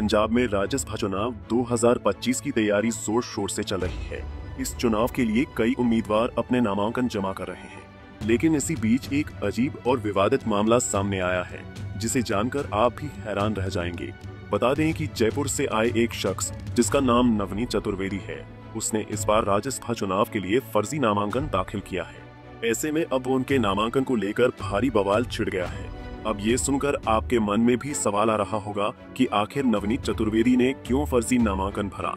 पंजाब में राज्यसभा चुनाव 2025 की तैयारी जोर शोर से चल रही है। इस चुनाव के लिए कई उम्मीदवार अपने नामांकन जमा कर रहे हैं, लेकिन इसी बीच एक अजीब और विवादित मामला सामने आया है, जिसे जानकर आप भी हैरान रह जाएंगे। बता दें कि जयपुर से आए एक शख्स जिसका नाम नवनीत चतुर्वेदी है, उसने इस बार राज्यसभा चुनाव के लिए फर्जी नामांकन दाखिल किया है। ऐसे में अब उनके नामांकन को लेकर भारी बवाल छिड़ गया है। अब ये सुनकर आपके मन में भी सवाल आ रहा होगा कि आखिर नवनीत चतुर्वेदी ने क्यों फर्जी नामांकन भरा।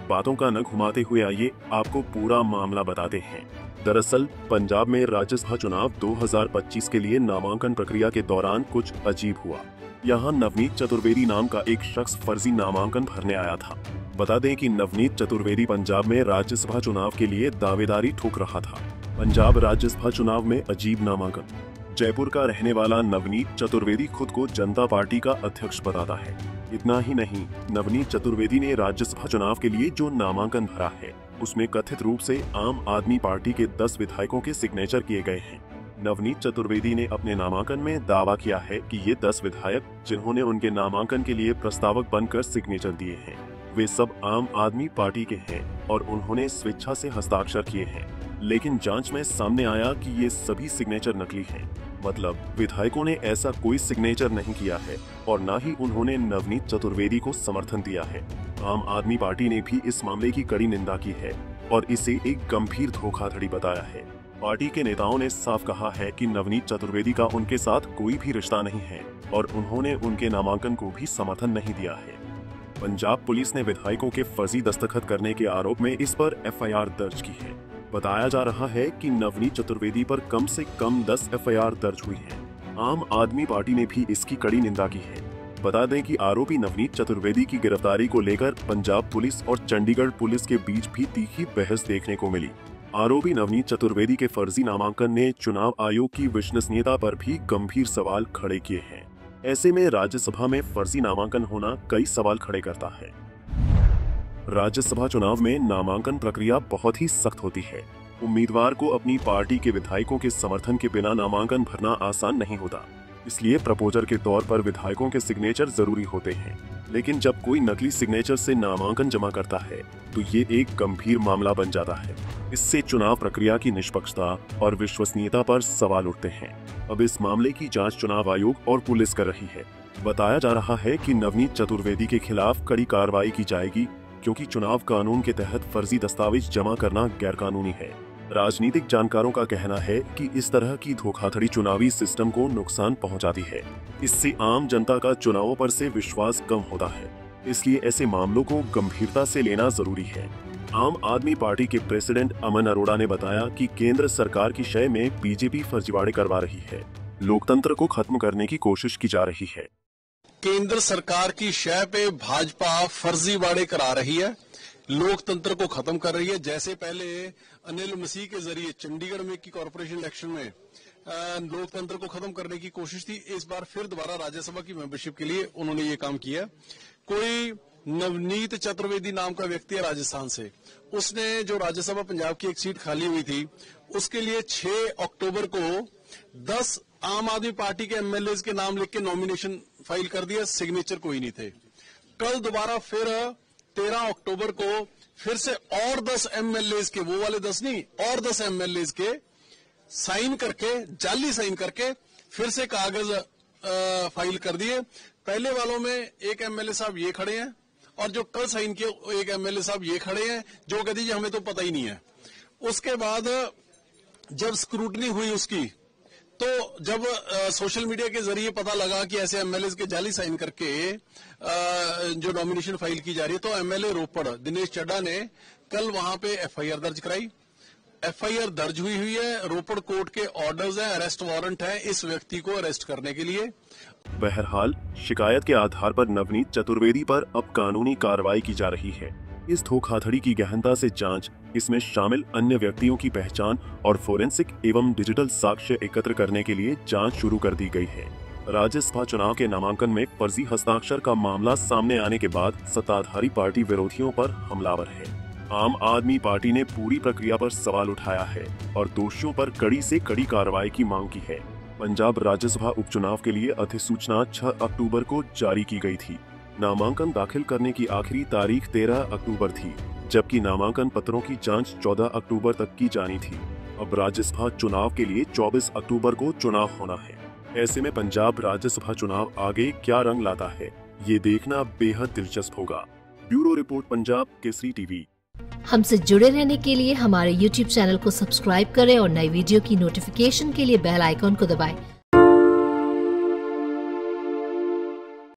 बातों का न घुमाते हुए आइए आपको पूरा मामला बताते हैं। दरअसल पंजाब में राज्यसभा चुनाव 2025 के लिए नामांकन प्रक्रिया के दौरान कुछ अजीब हुआ। यहाँ नवनीत चतुर्वेदी नाम का एक शख्स फर्जी नामांकन भरने आया था। बता दें कि नवनीत चतुर्वेदी पंजाब में राज्यसभा चुनाव के लिए दावेदारी ठोक रहा था। पंजाब राज्यसभा चुनाव में अजीब नामांकन। जयपुर का रहने वाला नवनीत चतुर्वेदी खुद को जनता पार्टी का अध्यक्ष बताता है। इतना ही नहीं, नवनीत चतुर्वेदी ने राज्यसभा चुनाव के लिए जो नामांकन भरा है, उसमें कथित रूप से आम आदमी पार्टी के 10 विधायकों के सिग्नेचर किए गए हैं। नवनीत चतुर्वेदी ने अपने नामांकन में दावा किया है कि ये 10 विधायक जिन्होंने उनके नामांकन के लिए प्रस्तावक बनकर सिग्नेचर दिए हैं, वे सब आम आदमी पार्टी के हैं और उन्होंने स्वेच्छा से हस्ताक्षर किए हैं। लेकिन जांच में सामने आया कि ये सभी सिग्नेचर नकली हैं। मतलब विधायकों ने ऐसा कोई सिग्नेचर नहीं किया है और न ही उन्होंने नवनीत चतुर्वेदी को समर्थन दिया है। आम आदमी पार्टी ने भी इस मामले की कड़ी निंदा की है और इसे एक गंभीर धोखाधड़ी बताया है। पार्टी के नेताओं ने साफ कहा है कि नवनीत चतुर्वेदी का उनके साथ कोई भी रिश्ता नहीं है और उन्होंने उनके नामांकन को भी समर्थन नहीं दिया है। पंजाब पुलिस ने विधायकों के फर्जी दस्तखत करने के आरोप में इस पर एफआईआर दर्ज की है। बताया जा रहा है कि नवनीत चतुर्वेदी पर कम से कम 10 एफआईआर दर्ज हुई हैं। आम आदमी पार्टी ने भी इसकी कड़ी निंदा की है। बता दें कि आरोपी नवनीत चतुर्वेदी की गिरफ्तारी को लेकर पंजाब पुलिस और चंडीगढ़ पुलिस के बीच भी तीखी बहस देखने को मिली। आरोपी नवनीत चतुर्वेदी के फर्जी नामांकन ने चुनाव आयोग की विश्वसनीयता पर भी गंभीर सवाल खड़े किए हैं। ऐसे में राज्यसभा में फर्जी नामांकन होना कई सवाल खड़े करता है। राज्यसभा चुनाव में नामांकन प्रक्रिया बहुत ही सख्त होती है। उम्मीदवार को अपनी पार्टी के विधायकों के समर्थन के बिना नामांकन भरना आसान नहीं होता, इसलिए प्रपोजर के तौर पर विधायकों के सिग्नेचर जरूरी होते हैं। लेकिन जब कोई नकली सिग्नेचर से नामांकन जमा करता है तो ये एक गंभीर मामला बन जाता है। इससे चुनाव प्रक्रिया की निष्पक्षता और विश्वसनीयता पर सवाल उठते हैं। अब इस मामले की जांच चुनाव आयोग और पुलिस कर रही है। बताया जा रहा है कि नवनीत चतुर्वेदी के खिलाफ कड़ी कार्रवाई की जाएगी, क्योंकि चुनाव कानून के तहत फर्जी दस्तावेज जमा करना गैरकानूनी है। राजनीतिक जानकारों का कहना है कि इस तरह की धोखाधड़ी चुनावी सिस्टम को नुकसान पहुंचाती है। इससे आम जनता का चुनावों पर से विश्वास कम होता है। इसलिए ऐसे मामलों को गंभीरता से लेना जरूरी है। आम आदमी पार्टी के प्रेसिडेंट अमन अरोड़ा ने बताया कि केंद्र सरकार की शय में बीजेपी फर्जीवाड़े करवा रही है। लोकतंत्र को खत्म करने की कोशिश की जा रही है। केंद्र सरकार की शय पे भाजपा फर्जीवाड़े करा रही है, लोकतंत्र को खत्म कर रही है। जैसे पहले अनिल मसीह के जरिए चंडीगढ़ में की कॉर्पोरेशन इलेक्शन में लोकतंत्र को खत्म करने की कोशिश थी, इस बार फिर दोबारा राज्यसभा की मेंबरशिप के लिए उन्होंने ये काम किया। कोई नवनीत चतुर्वेदी नाम का व्यक्ति है राजस्थान से, उसने जो राज्यसभा पंजाब की एक सीट खाली हुई थी, उसके लिए 6 अक्टूबर को 10 आम आदमी पार्टी के एमएलए के नाम लिख के नॉमिनेशन फाइल कर दिया, सिग्नेचर कोई नहीं थे। कल दोबारा फिर 13 अक्टूबर को फिर से और 10 एमएलए के, वो वाले 10 नहीं, और 10 एमएलए के साइन करके, जाली साइन करके फिर से कागज फाइल कर दिए। पहले वालों में एक एमएलए साहब ये खड़े हैं और जो कल साइन किए एक एमएलए साहब ये खड़े हैं, जो कहते हैं हमें तो पता ही नहीं है। उसके बाद जब स्क्रूटनी हुई उसकी, तो जब सोशल मीडिया के जरिए पता लगा कि ऐसे एमएलए के जाली साइन करके जो नॉमिनेशन फाइल की जा रही है, तो एमएलए रोपड़ दिनेश चड्ढा ने कल वहां पे एफआईआर दर्ज कराई। एफआईआर दर्ज हुई है, रोपड़ कोर्ट के ऑर्डर्स हैं, अरेस्ट वारंट है इस व्यक्ति को अरेस्ट करने के लिए। बहरहाल शिकायत के आधार पर नवनीत चतुर्वेदी पर अब कानूनी कार्रवाई की जा रही है। इस धोखाधड़ी की गहनता से जांच, इसमें शामिल अन्य व्यक्तियों की पहचान और फोरेंसिक एवं डिजिटल साक्ष्य एकत्र करने के लिए जांच शुरू कर दी गई है। राज्यसभा चुनाव के नामांकन में फर्जी हस्ताक्षर का मामला सामने आने के बाद सत्ताधारी पार्टी विरोधियों पर हमलावर है। आम आदमी पार्टी ने पूरी प्रक्रिया पर सवाल उठाया है और दोषियों पर कड़ी से कड़ी कार्रवाई की मांग की है। पंजाब राज्यसभा उपचुनाव के लिए अधिसूचना 6 अक्टूबर को जारी की गई थी। नामांकन दाखिल करने की आखिरी तारीख 13 अक्टूबर थी, जबकि नामांकन पत्रों की जांच 14 अक्टूबर तक की जानी थी। अब राज्यसभा चुनाव के लिए 24 अक्टूबर को चुनाव होना है। ऐसे में पंजाब राज्यसभा चुनाव आगे क्या रंग लाता है, ये देखना बेहद दिलचस्प होगा। Bureau report, Punjab Kesari TV. हमसे जुड़े रहने के लिए हमारे YouTube चैनल को सब्सक्राइब करें और नई वीडियो की नोटिफिकेशन के लिए बेल आइकॉन को दबाएं।